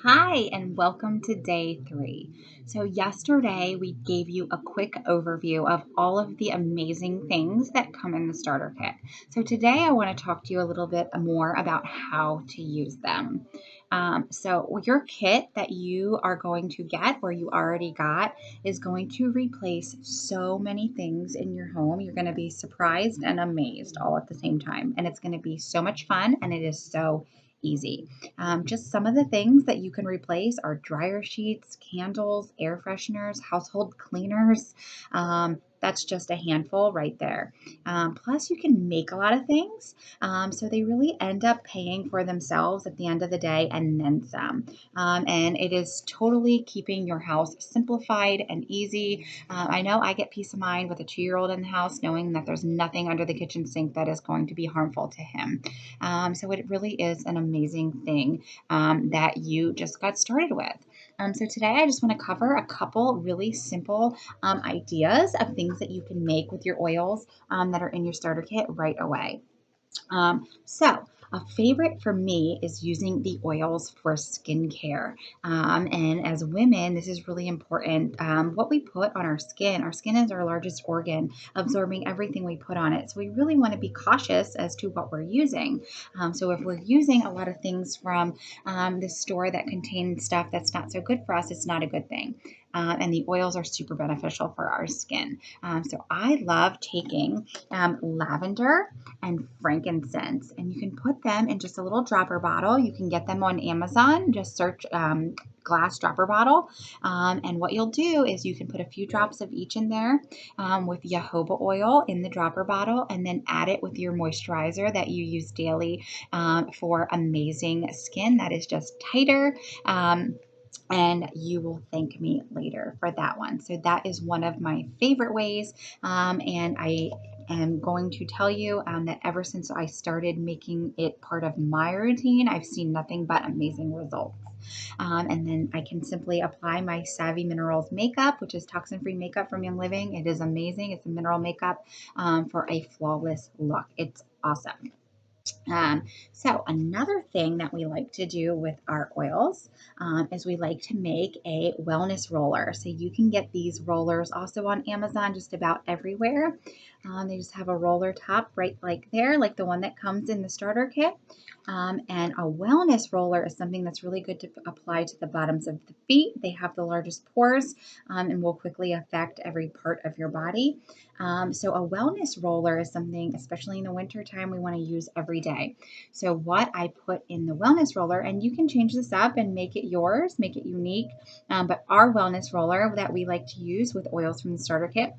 Hi, and welcome to day 3. So, yesterday we gave you a quick overview of all of the amazing things that come in the starter kit. So, today I want to talk to you a little bit more about how to use them. Your kit that you are going to get or you already got is going to replace so many things in your home. You're going to be surprised and amazed all at the same time. And it's going to be so much fun and it is so easy. Just some of the things that you can replace are dryer sheets, candles, air fresheners, household cleaners. That's just a handful right there. Plus, you can make a lot of things. So they really end up paying for themselves at the end of the day and then some. And it is totally keeping your house simplified and easy. I know I get peace of mind with a 2-year-old in the house knowing that there's nothing under the kitchen sink that is going to be harmful to him. So it really is an amazing thing that you just got started with. So today I just want to cover a couple really simple ideas of things that you can make with your oils that are in your starter kit right away. A favorite for me is using the oils for skincare. And as women, this is really important. What we put on our skin is our largest organ, absorbing everything we put on it. So we really want to be cautious as to what we're using. So if we're using a lot of things from the store that contain stuff that's not so good for us, it's not a good thing. And the oils are super beneficial for our skin. So I love taking lavender and frankincense, and you can put them in just a little dropper bottle. You can get them on Amazon. Just search glass dropper bottle. And what you'll do is you can put a few drops of each in there with jojoba oil in the dropper bottle, and then add it with your moisturizer that you use daily for amazing skin that is just tighter. And you will thank me later for that one. So that is one of my favorite ways. And I am going to tell you that ever since I started making it part of my routine, I've seen nothing but amazing results. And then I can simply apply my Savvy Minerals makeup, which is toxin-free makeup from Young Living. It is amazing. It's a mineral makeup for a flawless look. It's awesome. So another thing that we like to do with our oils is we like to make a wellness roller. So you can get these rollers also on Amazon, just about everywhere. They just have a roller top right like there, like the one that comes in the starter kit. And a wellness roller is something that's really good to apply to the bottoms of the feet. They have the largest pores and will quickly affect every part of your body. So a wellness roller is something, especially in the winter time, we want to use every day. So what I put in the wellness roller, and you can change this up and make it yours, make it unique. But our wellness roller that we like to use with oils from the starter kit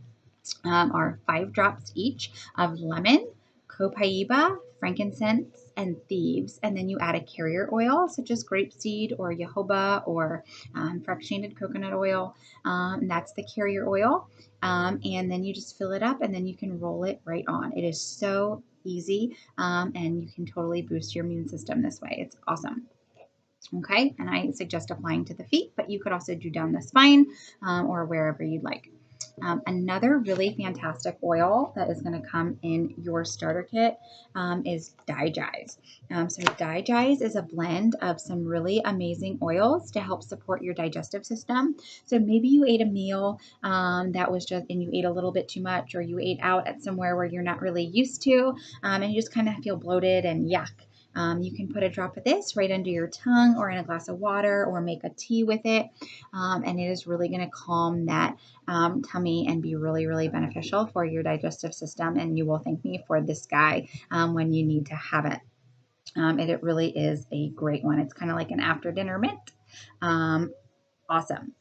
are 5 drops each of lemon, copaiba, frankincense, and thieves. And then you add a carrier oil such as grapeseed or jojoba or fractionated coconut oil. And that's the carrier oil. And then you just fill it up and then you can roll it right on. It is so easy and you can totally boost your immune system this way. It's awesome. Okay, and I suggest applying to the feet, but you could also do down the spine or wherever you'd like. Another really fantastic oil that is going to come in your starter kit is Digize. So Digize is a blend of some really amazing oils to help support your digestive system. So maybe you ate a meal that was just, and you ate a little bit too much, or you ate out at somewhere where you're not really used to, and you just kind of feel bloated and yuck. You can put a drop of this right under your tongue or in a glass of water or make a tea with it. And it is really going to calm that tummy and be really, really beneficial for your digestive system. And you will thank me for this guy when you need to have it. And it really is a great one. It's kind of like an after dinner mint. Awesome.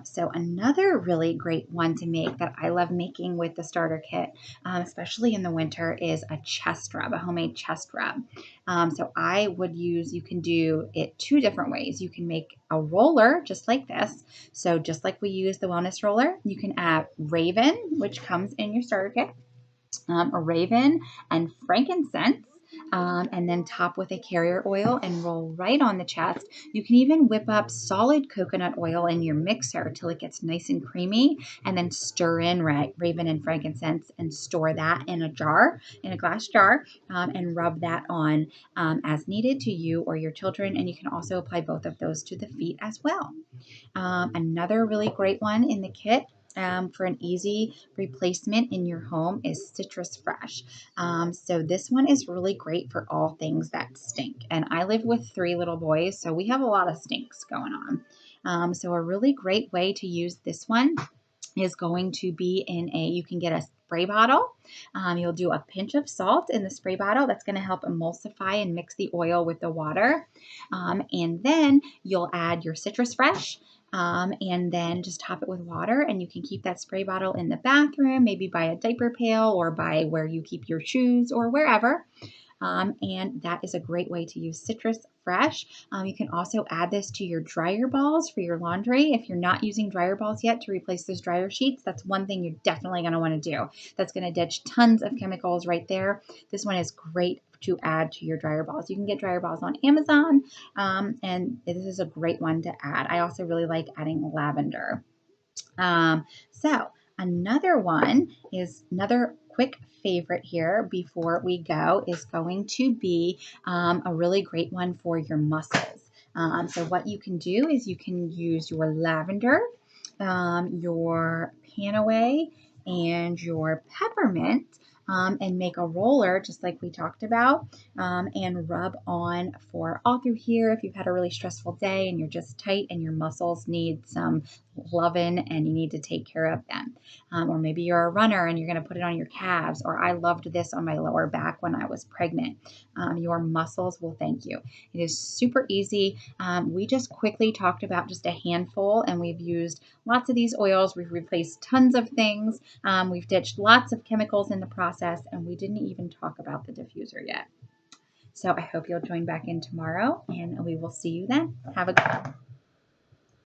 So another really great one to make that I love making with the starter kit, especially in the winter, is a chest rub, a homemade chest rub. So I would use, you can do it 2 different ways. You can make a roller just like this. So just like we use the wellness roller, you can add Raven, which comes in your starter kit, a Raven and frankincense. and then top with a carrier oil and roll right on the chest. You can even whip up solid coconut oil in your mixer till it gets nice and creamy, and then stir in raven and frankincense and store that in a jar, in a glass jar, and rub that on as needed to you or your children. And you can also apply both of those to the feet as well. Another really great one in the kit for an easy replacement in your home is Citrus Fresh. So this one is really great for all things that stink. And I live with 3 little boys, so we have a lot of stinks going on. So a really great way to use this one is going to be you can get a spray bottle. You'll do a pinch of salt in the spray bottle. That's going to help emulsify and mix the oil with the water. And then you'll add your Citrus Fresh. And then just top it with water, and you can keep that spray bottle in the bathroom, maybe by a diaper pail or by where you keep your shoes or wherever. And that is a great way to use Citrus Fresh. You can also add this to your dryer balls for your laundry. If you're not using dryer balls yet to replace those dryer sheets, that's one thing you're definitely going to want to do. That's going to ditch tons of chemicals right there. This one is great to add to your dryer balls. You can get dryer balls on Amazon, and this is a great one to add. I also really like adding lavender. So another one is another quick favorite here before we go is going to be a really great one for your muscles. So what you can do is you can use your lavender, your Panaway, and your peppermint, and make a roller just like we talked about, and rub on for all through here if you've had a really stressful day and you're just tight and your muscles need some loving and you need to take care of them. Or maybe you're a runner and you're going to put it on your calves, or I loved this on my lower back when I was pregnant. Your muscles will thank you. It is super easy. We just quickly talked about just a handful, and we've used lots of these oils. We've replaced tons of things. We've ditched lots of chemicals in the process, and we didn't even talk about the diffuser yet. So I hope you'll join back in tomorrow, and we will see you then. Have a good one.